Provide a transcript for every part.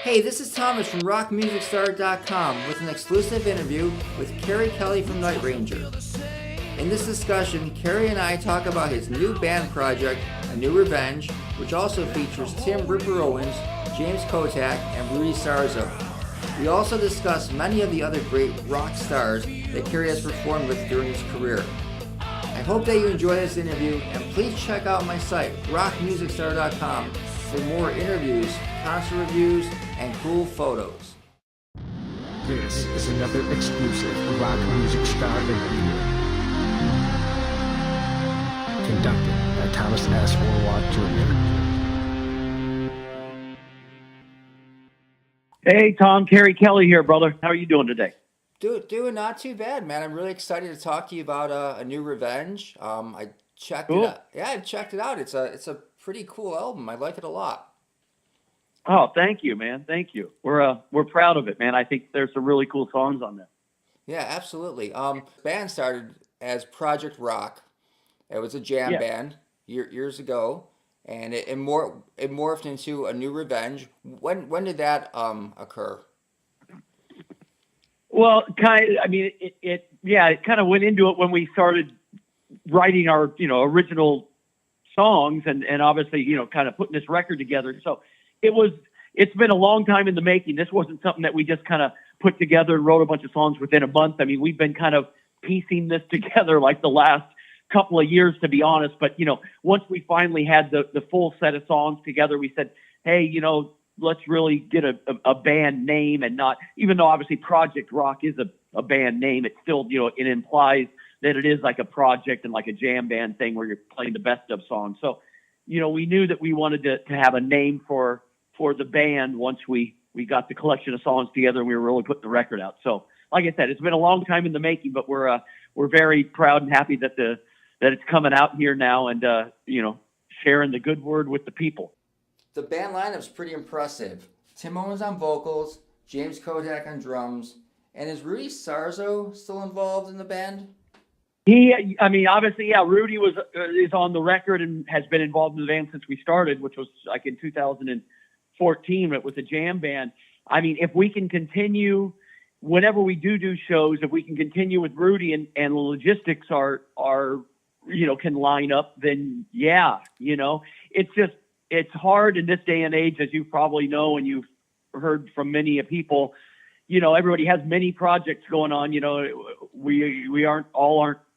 Hey, this is Thomas from RockMusicStar.com with an exclusive interview with Keri Kelli from Night Ranger. In this discussion, Keri and I talk about his new band project, A New Revenge, which also features Tim Ripper Owens, James Kotak, and Rudy Sarzo. We also discuss many of the other great rock stars that Keri has performed with during his career. I hope that you enjoy this interview, and please check out my site, RockMusicStar.com, for more interviews, concert reviews, and cool photos. This is another exclusive Rock Music Star interview. Conducted by Thomas S. Warlock Jr. Hey, Tom, Keri Kelli here, brother. How are you doing today? Doing not too bad, man. I'm really excited to talk to you about A New Revenge. I checked it Cool. out. Yeah, I checked it out. It's a pretty cool album. I like it a lot. Oh, thank you, man. Thank you. We're proud of it, man. I think there's some really cool songs on there. Yeah, absolutely. Band started as Project Rock. It was a jam Yeah. band years ago, and it morphed into A New Revenge. When did that occur? Well, it kind of went into it when we started writing our, original songs and obviously, kind of putting this record together. So it's been a long time in the making. This wasn't something that we just kind of put together and wrote a bunch of songs within a month. I mean, we've been kind of piecing this together like the last couple of years, to be honest. But, once we finally had the full set of songs together, we said, hey, let's really get a band name and not, even though obviously Project Rock is a band name, it still, it implies that it is like a project and like a jam band thing where you're playing the best of songs. So, we knew that we wanted to have a name for the band once we got the collection of songs together and we were really putting the record out. So like I said, it's been a long time in the making, but we're very proud and happy that it's coming out here now and, sharing the good word with the people. The band lineup's pretty impressive. Tim Owens on vocals, James Kodak on drums, and is Rudy Sarzo still involved in the band? Obviously, yeah, Rudy is on the record and has been involved in the band since we started, which was like in 2014. It was a jam band. I mean, if we can continue, whenever we do shows, if we can continue with Rudy and the logistics are can line up, then yeah, it's hard in this day and age, as you probably know, and you've heard from many people, everybody has many projects going on. We aren't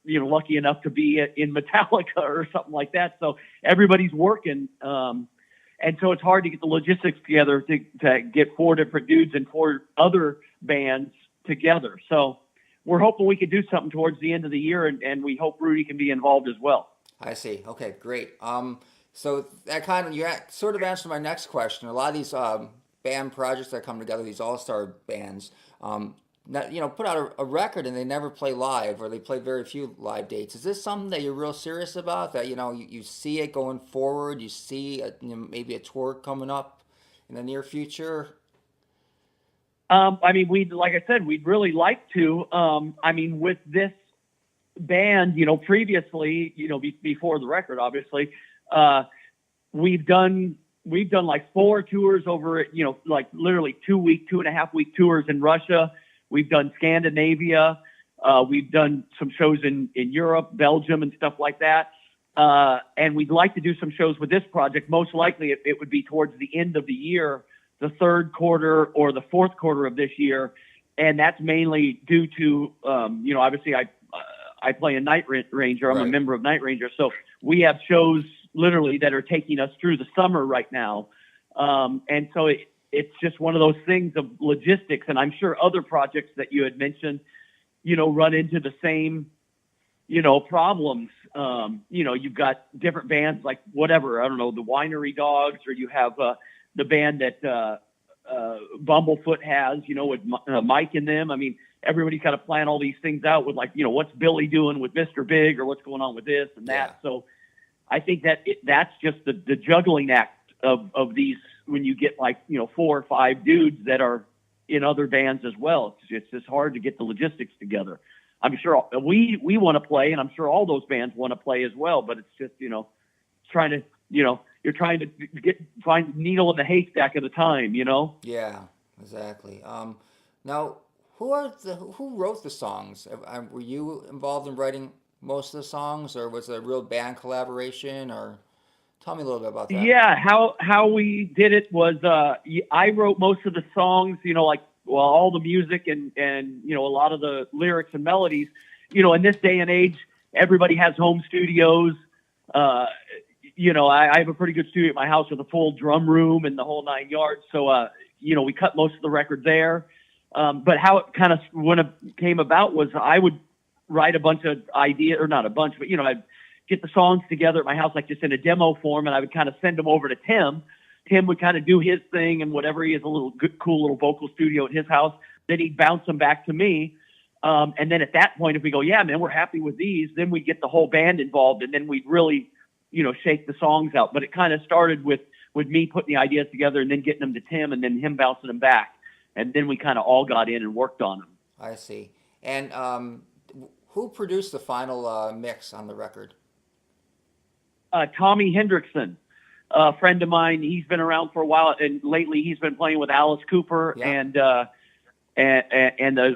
lucky enough to be in Metallica or something like that. So everybody's working. And so it's hard to get the logistics together to get 4 different dudes and 4 other bands together. So we're hoping we could do something towards the end of the year, and we hope Rudy can be involved as well. I see. Okay, great. So that kind of sort of answered my next question. A lot of these band projects that come together, these all-star bands, put out a record and they never play live, or they play very few live dates. Is this something that you're real serious about? That you see it going forward? You see maybe a tour coming up in the near future? Like I said, we'd really like to. With this band, previously, before the record, obviously, we've done like 4 tours over, like literally 2.5 week tours in Russia. We've done Scandinavia. We've done some shows in Europe, Belgium, and stuff like that. And we'd like to do some shows with this project. Most likely it would be towards the end of the year, the third quarter or the fourth quarter of this year. And that's mainly due to, obviously I play in Night Ranger. I'm a member of Night Ranger. So we have shows literally that are taking us through the summer right now. And so it's just one of those things of logistics. And I'm sure other projects that you had mentioned, run into the same, problems. You've got different bands like whatever, I don't know, the Winery Dogs, or you have the band that Bumblefoot has, with Mike in them. I mean, everybody's got to plan all these things out with, like, what's Billy doing with Mr. Big, or what's going on with this and that. Yeah. So I think that's just the juggling act of these, when you get like, 4 or 5 dudes that are in other bands as well. It's just hard to get the logistics together. I'm sure we want to play, and I'm sure all those bands want to play as well, but it's just, trying to, you're trying to find the needle in the haystack at a time, you know? Yeah, exactly. Now, who wrote the songs? Were you involved in writing most of the songs, or was it a real band collaboration? Or tell me a little bit about that. Yeah, how we did it was I wrote most of the songs, you know, like well all the music and you know a lot of the lyrics and melodies. You know, in this day and age, everybody has home studios. You know, I have a pretty good studio at my house with a full drum room and the whole 9 yards. So you know, we cut most of the record there. But how it kind of when it came about was I would write a bunch of ideas, or not a bunch, but you know, I'd get the songs together at my house, like just in a demo form, and I would kind of send them over to Tim. Tim would kind of do his thing and whatever. He has a little good, cool little vocal studio at his house. Then he'd bounce them back to me. And then at that point, if we go, yeah, man, we're happy with these, then we get the whole band involved, and then we'd really, you know, shake the songs out. But it kind of started with me putting the ideas together and then getting them to Tim and then him bouncing them back. And then we kind of all got in and worked on them. I see. And who produced the final mix on the record? Tommy Hendrickson, a friend of mine. He's been around for a while, and lately he's been playing with Alice Cooper and the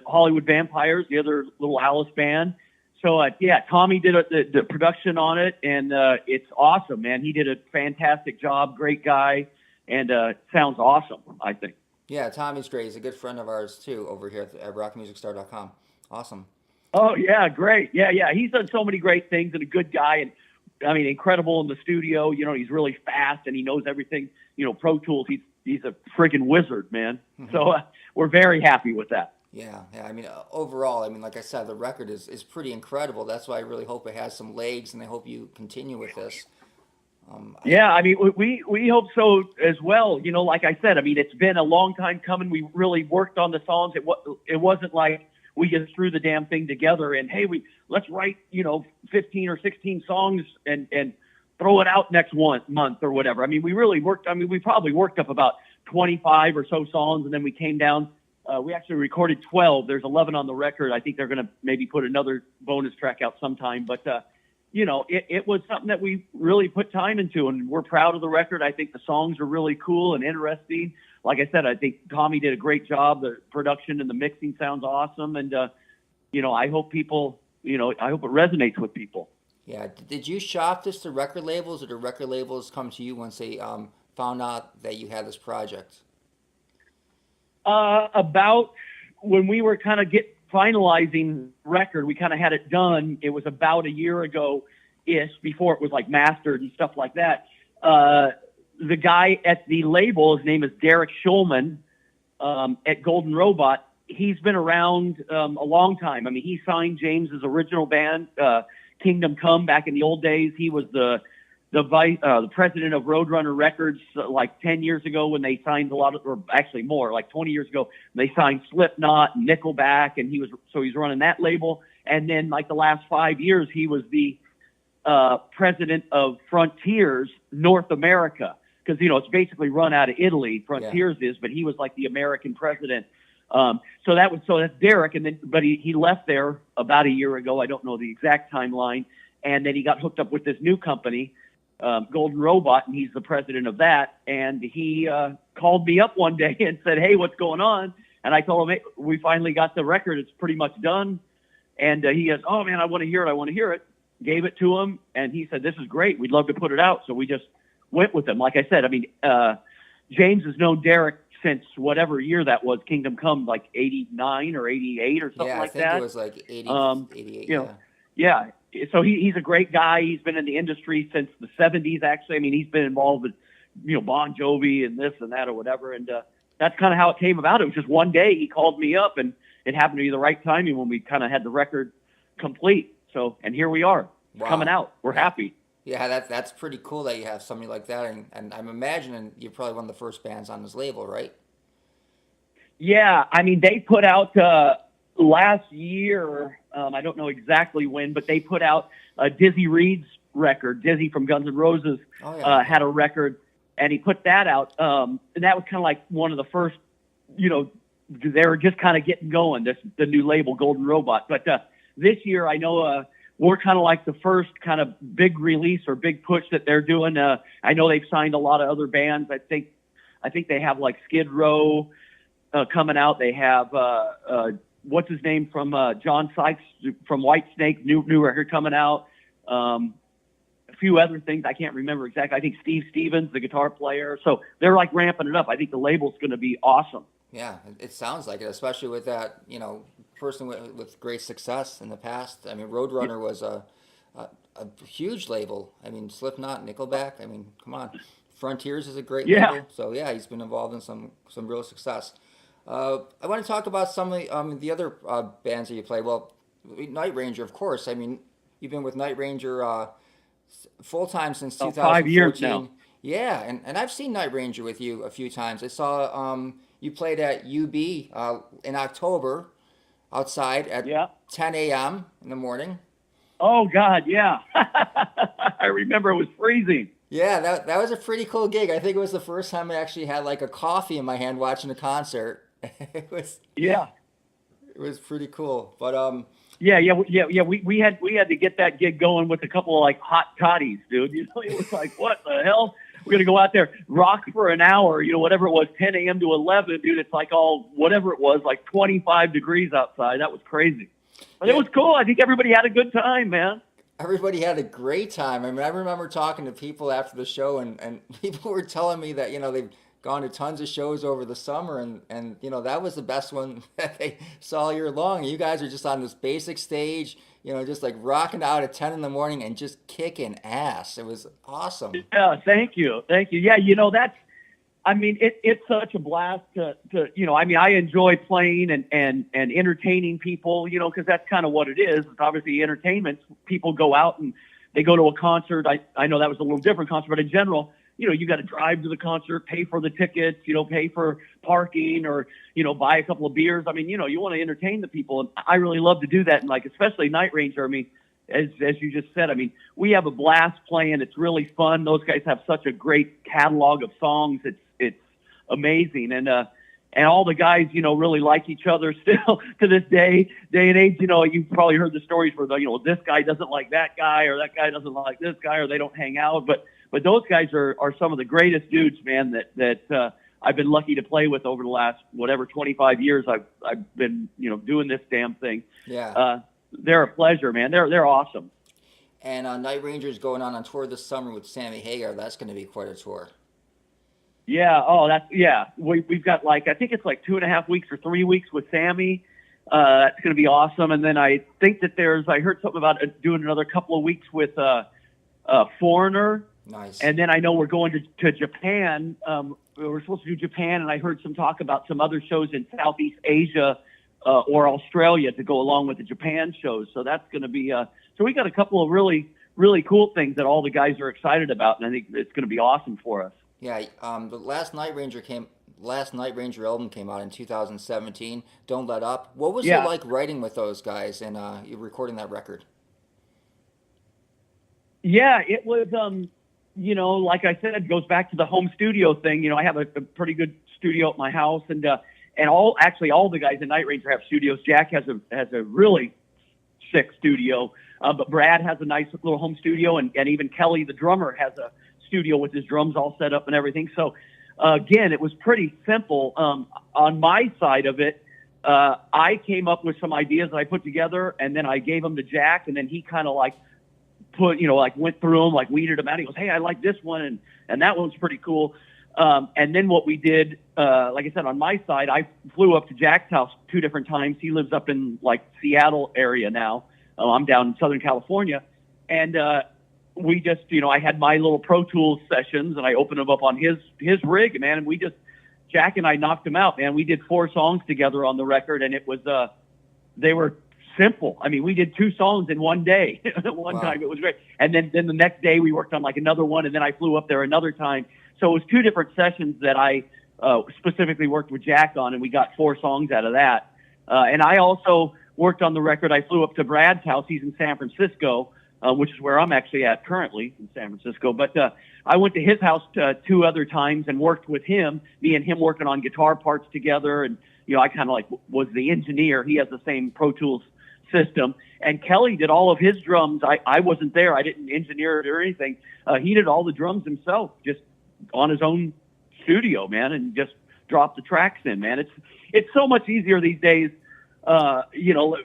Hollywood Vampires, the other little Alice band. So yeah, Tommy did the production on it, and it's awesome, man. He did a fantastic job. Great guy, and sounds awesome, I think. Yeah, Tommy's great. He's a good friend of ours too over here at rockmusicstar.com. Awesome. Oh yeah, great. Yeah. He's done so many great things and a good guy, and I mean, incredible in the studio. You know, he's really fast and he knows everything. You know, Pro Tools. He's a friggin' wizard, man. Mm-hmm. So we're very happy with that. Yeah. I mean, overall, I mean, like I said, the record is pretty incredible. That's why I really hope it has some legs, and I hope you continue with this. Yeah, I mean, we hope so as well. You know, like I said, I mean, it's been a long time coming. We really worked on the songs. It wasn't like we just threw the damn thing together and, hey, let's write, you know, 15 or 16 songs and throw it out next month or whatever. I mean, we really worked. I mean, we probably worked up about 25 or so songs, and then we came down. We actually recorded 12. There's 11 on the record. I think they're going to maybe put another bonus track out sometime. But, you know, it was something that we really put time into, and we're proud of the record. I think the songs are really cool and interesting. Like I said, I think Tommy did a great job. The production and the mixing sounds awesome. And, you know, I hope people, you know, I hope it resonates with people. Yeah. Did you shop this to record labels, or did record labels come to you once they found out that you had this project? About when we were kind of finalizing record, we kind of had it done. It was about a year ago-ish, before it was like mastered and stuff like that. The guy at the label, his name is Derek Schulman, at Golden Robot. He's been around a long time. I mean, he signed James's original band, Kingdom Come, back in the old days. He was the president of Roadrunner Records like 10 years ago when they signed a lot of, or actually more, like 20 years ago, they signed Slipknot and Nickelback, and he's running that label. And then like the last 5 years, he was the president of Frontiers North America, because, you know, it's basically run out of Italy, Frontiers is, but he was like the American president. So that's Derek. And then, but he left there about a year ago. I don't know the exact timeline. And then he got hooked up with this new company, Golden Robot, and he's the president of that. And he called me up one day and said, hey, what's going on? And I told him, hey, we finally got the record. It's pretty much done. And he goes, oh, man, I want to hear it. Gave it to him. And he said, this is great. We'd love to put it out. So we just went with him. Like I said, I mean, James has known Derek since whatever year that was, Kingdom Come, like 89 or 88 or something like that. Yeah, I think it was like 88. You know, yeah. So he's a great guy. He's been in the industry since the 70s, actually. I mean, he's been involved with, you know, Bon Jovi and this and that or whatever. And that's kind of how it came about. It was just one day he called me up, and it happened to be the right timing when we kind of had the record complete. So, and here we are. It's coming out. We're happy. Yeah, that's pretty cool that you have somebody like that. And I'm imagining you're probably one of the first bands on this label, right? Yeah, I mean, they put out last year, I don't know exactly when, but they put out Dizzy Reed's record. Dizzy from Guns N' Roses had a record, and he put that out. And that was kind of like one of the first, you know, they were just kind of getting going, the new label, Golden Robot. But this year, I know we're kind of like the first kind of big release or big push that they're doing. I know they've signed a lot of other bands. I think they have like Skid Row coming out. They have what's his name from John Sykes from White Snake, new record coming out. A few other things I can't remember exactly. I think Steve Stevens, the guitar player. So they're like ramping it up. I think the label's going to be awesome. Yeah, it sounds like it, especially with that, person with great success in the past. I mean, Roadrunner was a huge label. I mean, Slipknot, Nickelback. I mean, come on. Frontiers is a great label. So yeah, he's been involved in some real success. I want to talk about some of the other bands that you play. Well, Night Ranger, of course. I mean, you've been with Night Ranger full time since 2014. 5 years now. Yeah, and I've seen Night Ranger with you a few times. I saw you played at UB in October outside at 10 a.m. in the morning. Oh God, yeah. I remember it was freezing. Yeah, that was a pretty cool gig. I think it was the first time I actually had like a coffee in my hand watching a concert. It was pretty cool. But we had to get that gig going with a couple of like hot toddies, dude. It was like, what the hell? We're gonna go out there, rock for an hour, whatever it was, 10 a.m. to 11, dude. It's like whatever it was, like 25 degrees outside. That was crazy, but it was cool. I think everybody had a good time, man. Everybody had a great time. I mean, I remember talking to people after the show, and people were telling me that they've gone to tons of shows over the summer, and that was the best one that they saw all year long. You guys are just on this basic stage, just like rocking out at 10 in the morning and just kicking ass. It was awesome. Yeah, thank you. Yeah, it's such a blast to I enjoy playing and entertaining people, because that's kind of what it is. It's obviously entertainment. People go out and they go to a concert. I know that was a little different concert, but in general, you got to drive to the concert, pay for the tickets, pay for parking or, buy a couple of beers. I mean, you want to entertain the people. And I really love to do that. And like, especially Night Ranger. I mean, as you just said, I mean, we have a blast playing. It's really fun. Those guys have such a great catalog of songs. It's amazing. And all the guys, really like each other still to this day and age. You've probably heard the stories where this guy doesn't like that guy or that guy doesn't like this guy or they don't hang out. But those guys are some of the greatest dudes, man, that I've been lucky to play with over the last, 25 years I've been, doing this damn thing. Yeah. They're a pleasure, man. They're awesome. And Night Ranger's going on tour this summer with Sammy Hagar. That's going to be quite a tour. Yeah. Oh, we've got I think it's like 2.5 weeks or 3 weeks with Sammy. That's going to be awesome. And then I think that I heard something about doing another couple of weeks with Foreigner. Nice. And then I know we're going to Japan. We're supposed to do Japan, and I heard some talk about some other shows in Southeast Asia or Australia to go along with the Japan shows. So that's going to be so we got a couple of really, really cool things that all the guys are excited about, and I think it's going to be awesome for us. Yeah, the last Night Ranger album came out in 2017, Don't Let Up. What was it like writing with those guys and recording that record? Yeah, it was, like I said, it goes back to the home studio thing. I have a pretty good studio at my house, and all the guys in Night Ranger have studios. Jack has a really sick studio, but Brad has a nice little home studio, and even Kelly, the drummer, has a studio with his drums all set up and everything. So, again, it was pretty simple. On my side of it, I came up with some ideas that I put together, and then I gave them to Jack, and then he kind of went through them, weeded them out. He goes, hey, I like this one, and that one's pretty cool. And then what we did, like I said, on my side, I flew up to Jack's house 2 different times. He lives up in Seattle area now. I'm down in Southern California. And we just, I had my little Pro Tools sessions, and I opened them up on his rig, man. And Jack and I knocked them out, man. We did 4 songs together on the record, and it was, they were simple. I mean, we did 2 songs in one day. One time. It was great. And then the next day we worked on another one, and then I flew up there another time. So it was 2 different sessions that I specifically worked with Jack on, and we got 4 songs out of that. And I also worked on the record. I flew up to Brad's house. He's in San Francisco, which is where I'm actually at currently, in San Francisco. But I went to his house 2 other times and worked with him, me and him working on guitar parts together. And, I kind of was the engineer. He has the same Pro Tools system. And Kelly did all of his drums. I wasn't there. I didn't engineer it or anything. He did all the drums himself, just on his own studio, man, and just dropped the tracks in, man. It's so much easier these days, you know,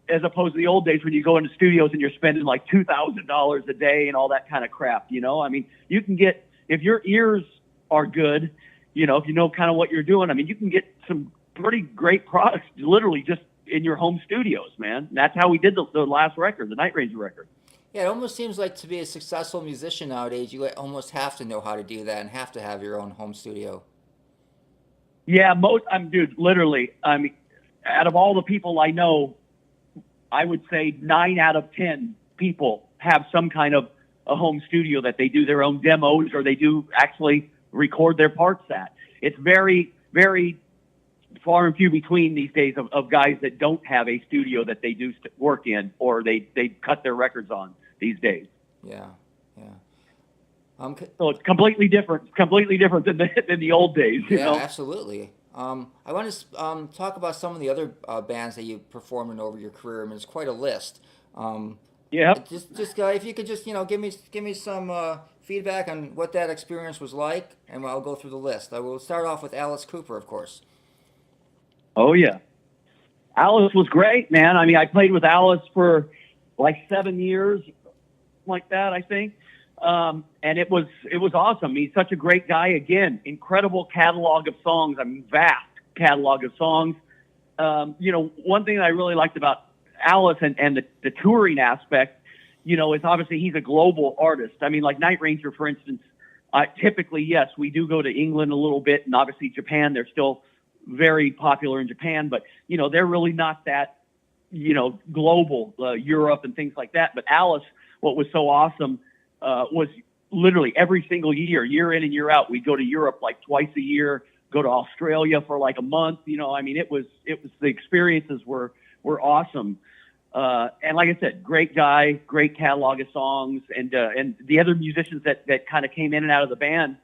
as opposed to the old days when you go into studios and you're spending like $2,000 a day and all that kind of crap, you know? I mean, you can get, if your ears are good, you know, if you know kind of what you're doing, I mean, you can get some pretty great products literally just in your home studios, man. And that's how we did the last record, the Night Ranger record. Yeah, it almost seems like to be a successful musician nowadays, you almost have to know how to do that and have to have your own home studio. Yeah, dude, literally, I mean, out of all the people I know, I would say 9 out of 10 people have some kind of a home studio that they do their own demos or they do actually record their parts at. It's very, very far and few between these days of guys that don't have a studio that they do work in or they cut their records on these days. Yeah, yeah. So it's completely different than the old days. You know? Absolutely. I want to talk about some of the other bands that you performed in over your career. I mean, it's quite a list. Yeah. Just if you could just give me some feedback on what that experience was like, and I'll go through the list. I will start off with Alice Cooper, of course. Oh yeah, Alice was great, man. I mean, I played with Alice for like 7 years, like that, I think. And it was awesome. He's such a great guy. Again, incredible catalog of songs. I mean, vast catalog of songs. You know, one thing that I really liked about Alice and the touring aspect, you know, is obviously he's a global artist. I mean, like Night Ranger, for instance, typically, yes, we do go to England a little bit, and obviously Japan, they're still very popular in Japan, but, you know, they're really not that, you know, global, Europe and things like that. But Alice, what was so awesome was literally every single year in and year out, we'd go to Europe like twice a year, go to Australia for like a month. You know, I mean, it was the experiences were awesome. And like I said, great guy, great catalog of songs, and the other musicians that kind of came in and out of the band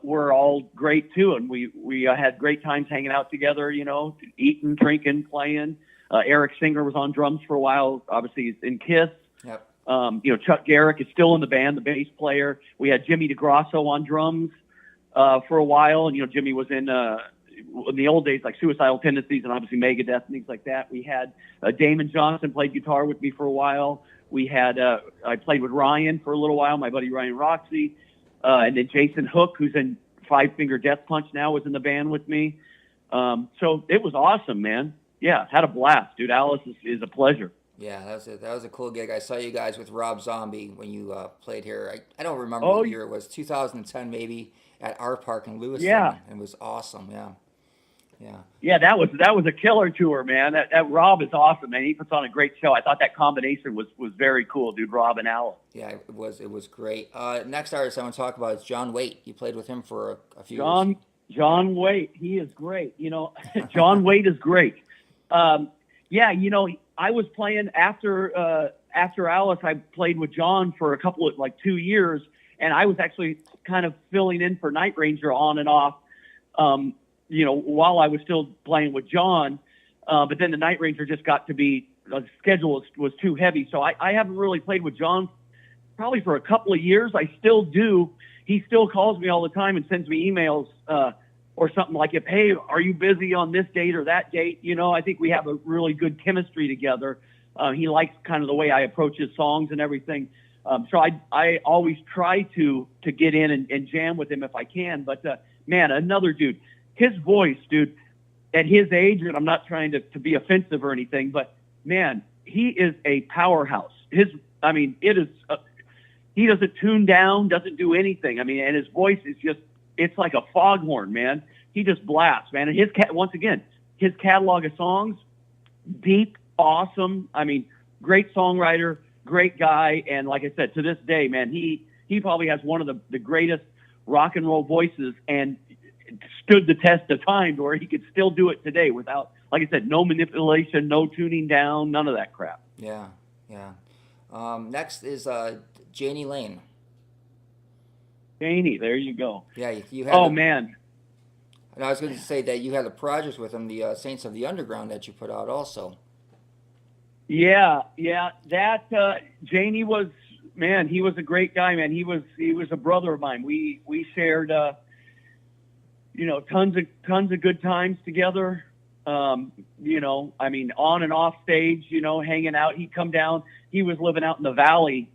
were all great too. And we had great times hanging out together, you know, eating, drinking, playing. Eric Singer was on drums for a while. Obviously he's in Kiss. Yep. You know, Chuck Garrick is still in the band, the bass player. We had Jimmy DeGrasso on drums for a while. And, you know, Jimmy was in the old days, like Suicidal Tendencies and obviously Megadeth and things like that. We had Damon Johnson played guitar with me for a while. We had, I played with Ryan for a little while, my buddy Ryan Roxy. And then Jason Hook, who's in Five Finger Death Punch now, was in the band with me. So it was awesome, man. Yeah, had a blast, dude. Alice is a pleasure. Yeah, that was a cool gig. I saw you guys with Rob Zombie when you played here. I don't remember what year it was, 2010 maybe, at our park in Lewiston. Yeah. It was awesome, yeah. Yeah, that was a killer tour, man. That Rob is awesome, man. He puts on a great show. I thought that combination was very cool, dude. Rob and Alice. Yeah, it was great. Next artist I want to talk about is John Waite. You played with him for a few years. John Waite, he is great. You know, John Waite is great. Yeah, you know, I was playing after Alice. I played with John for a couple of 2 years, and I was actually kind of filling in for Night Ranger on and off. You know, while I was still playing with John, but then the Night Ranger just got to be, the schedule was too heavy. So I haven't really played with John probably for a couple of years. I still do. He still calls me all the time and sends me emails or something like, hey, are you busy on this date or that date? You know, I think we have a really good chemistry together. He likes kind of the way I approach his songs and everything. So I always try to get in and jam with him if I can. But, man, another dude. His voice, dude, at his age, and I'm not trying to be offensive or anything, but, man, he is a powerhouse. It is, he doesn't tune down, doesn't do anything. I mean, and his voice is just, it's like a foghorn, man. He just blasts, man. And once again, his catalog of songs, deep, awesome. I mean, great songwriter, great guy. And like I said, to this day, man, he probably has one of the greatest rock and roll voices and stood the test of time to where he could still do it today without, like I said, no manipulation, no tuning down, none of that crap. Yeah. Next is Janie Lane. Janie, there you go. Yeah, you had. Oh, man. And I was going to say that you had a project with him, the Saints of the Underground, that you put out also. Yeah, yeah. That Janie was, man. He was a great guy, man. He was a brother of mine. We shared tons of good times together. I mean, on and off stage, hanging out. He'd come down. He was living out in the valley,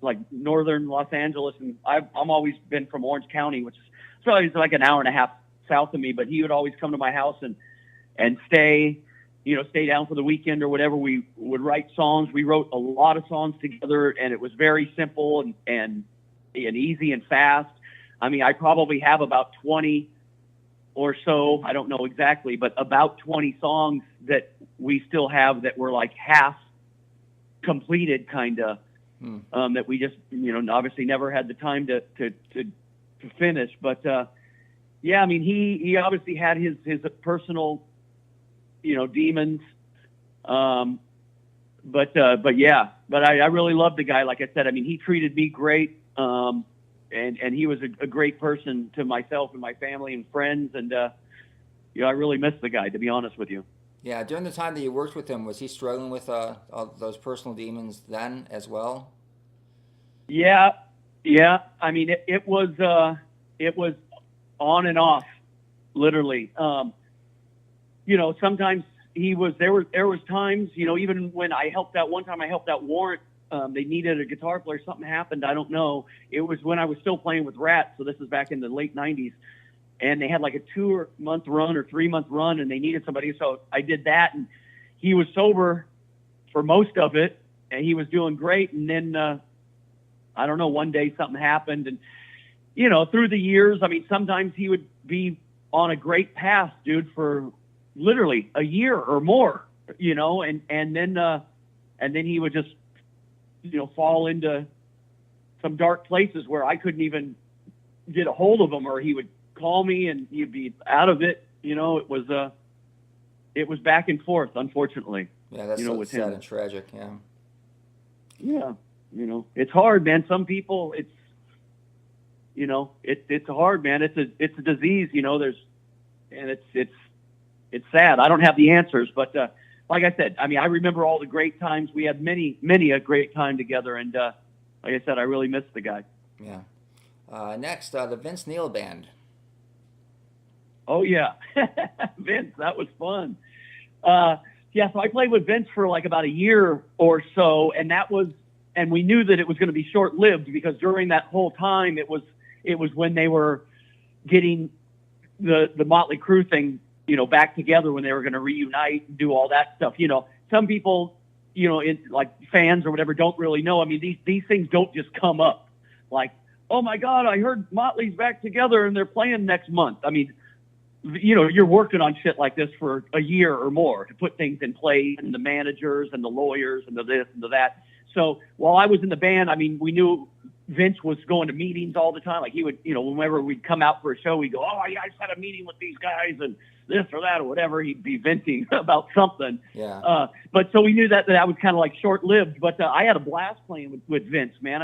like northern Los Angeles, and I'm always been from Orange County, which is so it's like an hour and a half south of me. But he would always come to my house and stay down for the weekend or whatever. We would write songs. We wrote a lot of songs together, and it was very simple and easy and fast. I mean, I probably have about 20 or so, I don't know exactly, but about 20 songs that we still have that were like half completed, kind of, that we just, obviously never had the time to finish. But yeah, I mean, he obviously had his personal, demons. But I really loved the guy. Like I said, I mean, he treated me great. And he was a great person to myself and my family and friends. And, I really miss the guy, to be honest with you. Yeah, during the time that you worked with him, was he struggling with all those personal demons then as well? Yeah. I mean, it was on and off, literally. Sometimes there was times, even when I helped out, one time I helped out Warrant. They needed a guitar player. Something happened. I don't know. It was when I was still playing with Rat. So this is back in the late 90s. And they had like a 2-month run or 3-month run, and they needed somebody. So I did that. And he was sober for most of it, and he was doing great. And then, I don't know, one day something happened. And, through the years, I mean, sometimes he would be on a great path, dude, for literally a year or more, and then he would just, fall into some dark places where I couldn't even get a hold of him, or he would call me and he'd be out of it. It was back and forth, unfortunately. Yeah, that's so with sad him. and tragic. Yeah. Yeah. It's hard, man. Some people, it's hard, man. It's a disease, and it's sad. I don't have the answers, but, like I said, I mean, I remember all the great times. We had many a great time together, and like I said, I really miss the guy. Yeah. Next, the Vince Neil Band. Oh yeah, Vince, that was fun. Yeah, so I played with Vince for like about a year or so, and we knew that it was going to be short-lived because during that whole time, it was when they were getting the Motley Crue thing, back together, when they were going to reunite and do all that stuff. Some people, like fans or whatever, don't really know. I mean, these things don't just come up like, oh my God, I heard Motley's back together and they're playing next month. I mean, you're working on shit like this for a year or more to put things in place, and the managers and the lawyers and the this and the that. So while I was in the band, I mean, we knew Vince was going to meetings all the time. Like he would, whenever we'd come out for a show, we'd go, oh, yeah, I just had a meeting with these guys and this or that or whatever. He'd be venting about something. Yeah. But so we knew that was kind of like short-lived. But I had a blast playing with Vince, man.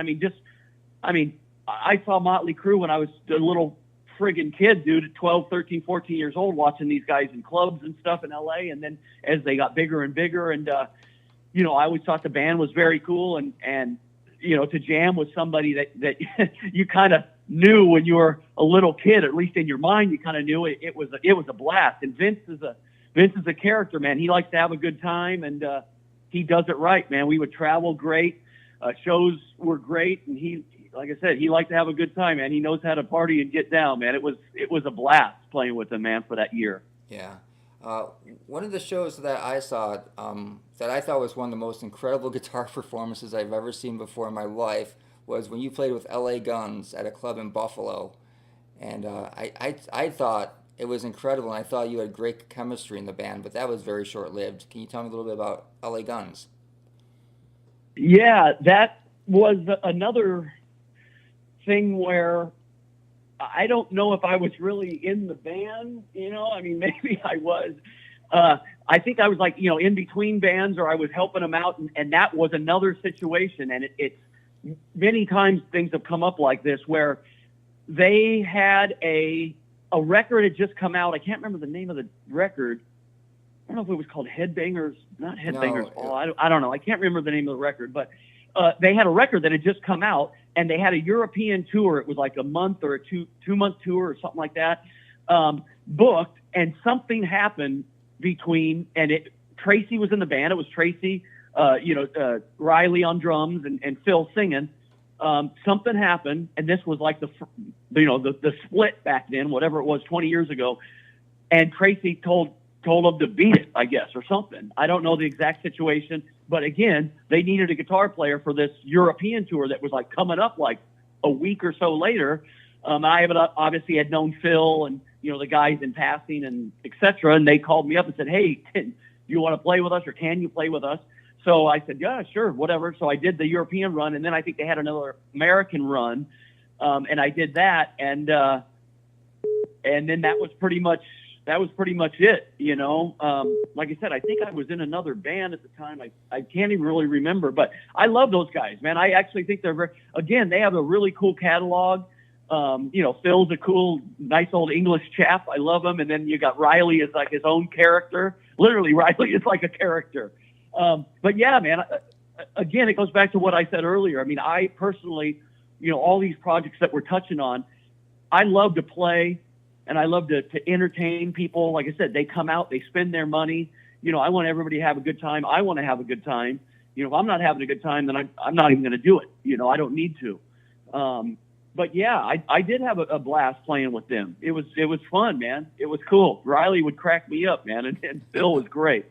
I saw Motley Crue when I was a little friggin' kid, dude, at 12, 13, 14 years old, watching these guys in clubs and stuff in LA. And then as they got bigger and bigger, and, I always thought the band was very cool, and to jam with somebody that you kind of knew when you were a little kid, at least in your mind, you kind of knew it was a blast. And Vince is a character, man. He likes to have a good time, and he does it right, man. We would travel great. Shows were great, and he, like I said, he liked to have a good time, man. He knows how to party and get down, man. It was a blast playing with him, man, for that year. Yeah. One of the shows that I saw that I thought was one of the most incredible guitar performances I've ever seen before in my life was when you played with LA Guns at a club in Buffalo. And I thought it was incredible, and I thought you had great chemistry in the band, but that was very short-lived. Can you tell me a little bit about LA Guns? Yeah, that was another thing where I don't know if I was really in the band, maybe I was. I think I was like, in between bands, or I was helping them out, and that was another situation. And it's many times things have come up like this where they had a record had just come out. I can't remember the name of the record, don't know if it was called Headbangers, not Headbangers No, Ball. I don't know. I can't remember the name of the record, but they had a record that had just come out, and they had a European tour. It was like a month or a two-month tour or something like that, booked, and something happened between, and Tracy was in the band. It was Tracy, Riley on drums and Phil singing. Something happened, and this was like the split back then, whatever it was, 20 years ago, and Tracy told them to beat it, I guess, or something. I don't know the exact situation. But again, they needed a guitar player for this European tour that was like coming up like a week or so later. I obviously had known Phil and, the guys in passing and et cetera. And they called me up and said, hey, do you want to play with us or can you play with us? So I said, yeah, sure, whatever. So I did the European run. And then I think they had another American run. And I did that. And then that was pretty much it, Like I said, I think I was in another band at the time. I can't even really remember, but I love those guys, man. I actually think they have a really cool catalog. Phil's a cool, nice old English chap. I love him. And then you got Riley as like his own character. Literally, Riley is like a character. But yeah, man, again, it goes back to what I said earlier. I mean, I personally, all these projects that we're touching on, I love to play. And I love to entertain people. Like I said, they come out, they spend their money. I want everybody to have a good time. I want to have a good time. If I'm not having a good time, then I'm not even going to do it. I don't need to. But yeah, I did have a blast playing with them. It was fun, man. It was cool. Riley would crack me up, man, and Phil was great.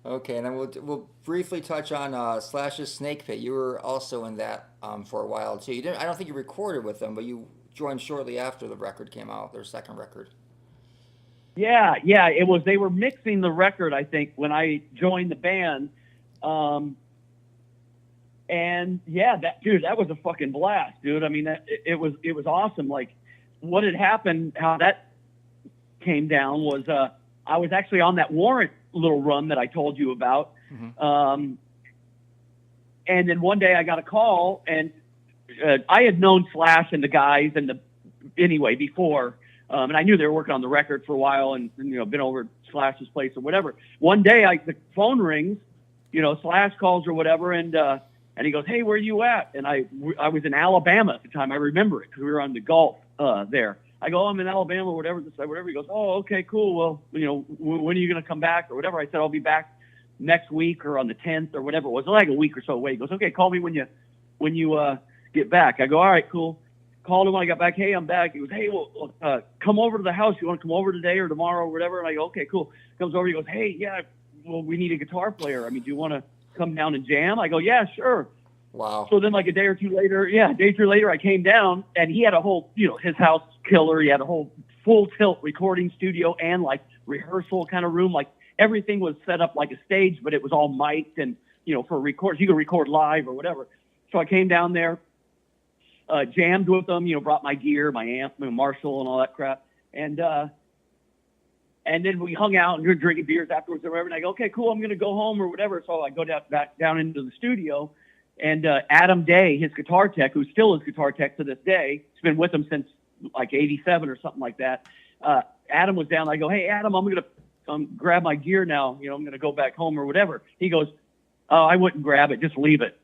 Okay, and then we'll briefly touch on Slash's Snake Pit. You were also in that for a while too. I don't think you recorded with them, but you joined shortly after the record came out, their second record. Yeah, it was. They were mixing the record, I think, when I joined the band. And yeah, that was a fucking blast, dude. I mean, it was awesome. Like, what had happened, how that came down was I was actually on that Warrant little run that I told you about. Mm-hmm. And then one day I got a call, and I had known Slash and the guys before, and I knew they were working on the record for a while, and been over at Slash's place or whatever. One day the phone rings, Slash calls or whatever, and he goes, "Hey, where you at?" And I was in Alabama at the time. I remember it because we were on the Gulf there. I go, "I'm in Alabama," or whatever. He goes, "Oh, okay, cool. Well, when are you going to come back or whatever?" I said, "I'll be back next week or on the 10th or whatever it was." Like a week or so away. He goes, "Okay, call me when you get back." I go, "All right, cool." Called him when I got back. "Hey, I'm back." He goes, "Hey, well, come over to the house. You want to come over today or tomorrow or whatever?" And I go, "Okay, cool." Comes over. He goes, "Hey, yeah, well, we need a guitar player. I mean, do you want to come down and jam?" I go, "Yeah, sure." Wow. So then like a day or two later, I came down, and he had a whole, his house killer. He had a whole full tilt recording studio and like rehearsal kind of room. Like everything was set up like a stage, but it was all mic'd and, for records, you could record live or whatever. So I came down there, jammed with them, brought my gear, my amp, my Marshall and all that crap. And then we hung out and we were drinking beers afterwards or whatever. And I go, "Okay, cool. I'm going to go home or whatever." So I go back down into the studio, and Adam Day, his guitar tech, who's still his guitar tech to this day, he's been with him since like 87 or something like that. Adam was down. I go, "Hey, Adam, I'm going to grab my gear now. I'm going to go back home or whatever." He goes, "Oh, I wouldn't grab it. Just leave it."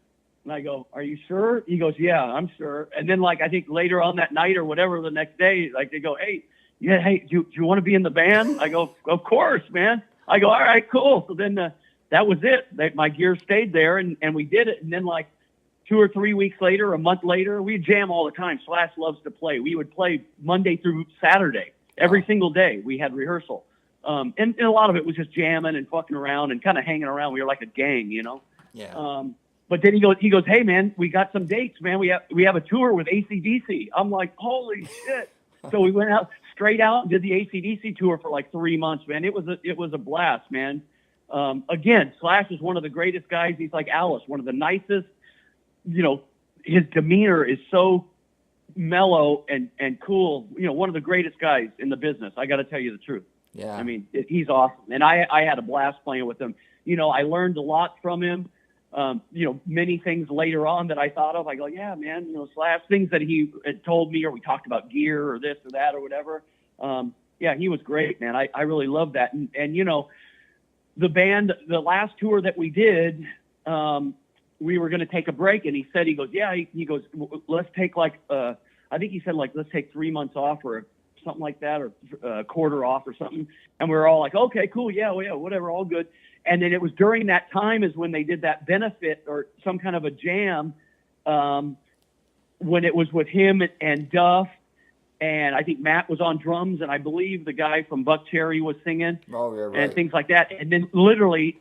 And I go, "Are you sure?" He goes, "Yeah, I'm sure." And then like, I think later on that night or whatever, the next day, like they go, "Hey, do you want to be in the band?" I go, "Of course, man." I go, "All right, cool." So then that was it. My gear stayed there, and we did it. And then like 2 or 3 weeks later, a month later, we jam all the time. Slash loves to play. We would play Monday through Saturday. Every single day we had rehearsal. And a lot of it was just jamming and fucking around and kind of hanging around. We were like a gang, Yeah. But then he goes, "Hey man, we got some dates, man. We have a tour with AC/DC. I'm like, "Holy shit." So we went straight out and did the AC/DC tour for like 3 months, man. It was a blast, man. Again, Slash is one of the greatest guys. He's like Alice, one of the nicest, his demeanor is so mellow and cool. One of the greatest guys in the business. I got to tell you the truth. Yeah. I mean, he's awesome. And I had a blast playing with him. I learned a lot from him. Many things later on that I thought of. I go, "Yeah, man, Slash," things that he had told me, or we talked about gear or this or that or whatever. Yeah, he was great, man. I really loved that. And the band, the last tour that we did, we were going to take a break, and he goes, yeah, he goes, let's take I think he said let's take 3 months off or something like that, or a quarter off or something. And we were all like, okay, cool. Yeah, well, yeah, whatever. All good. And then it was during that time is when they did that benefit or some kind of a jam, when it was with him and Duff. And I think Matt was on drums, and I believe the guy from Buck Cherry was singing, Oh, yeah, right. and things like that. And then literally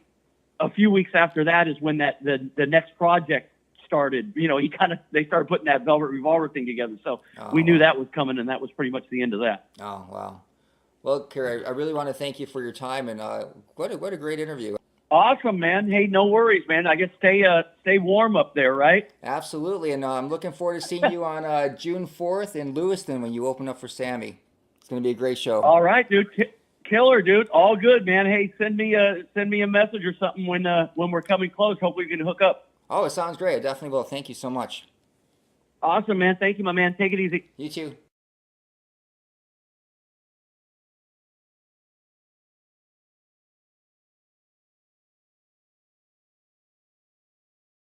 a few weeks after that is when the next project started. You know, they started putting that Velvet Revolver thing together. So we knew that was coming, and that was pretty much the end of that. Oh, wow. Well, Keri, I really want to thank you for your time, and what a great interview. Awesome, man. Hey, no worries, man. I guess stay warm up there, right? Absolutely, and I'm looking forward to seeing you on June 4th in Lewiston when you open up for Sammy. It's going to be a great show. All right, dude. Killer, dude. All good, man. Hey, send me a message or something when we're coming close. Hopefully we can hook up. Oh, it sounds great. I definitely will. Thank you so much. Awesome, man. Thank you, my man. Take it easy. You too.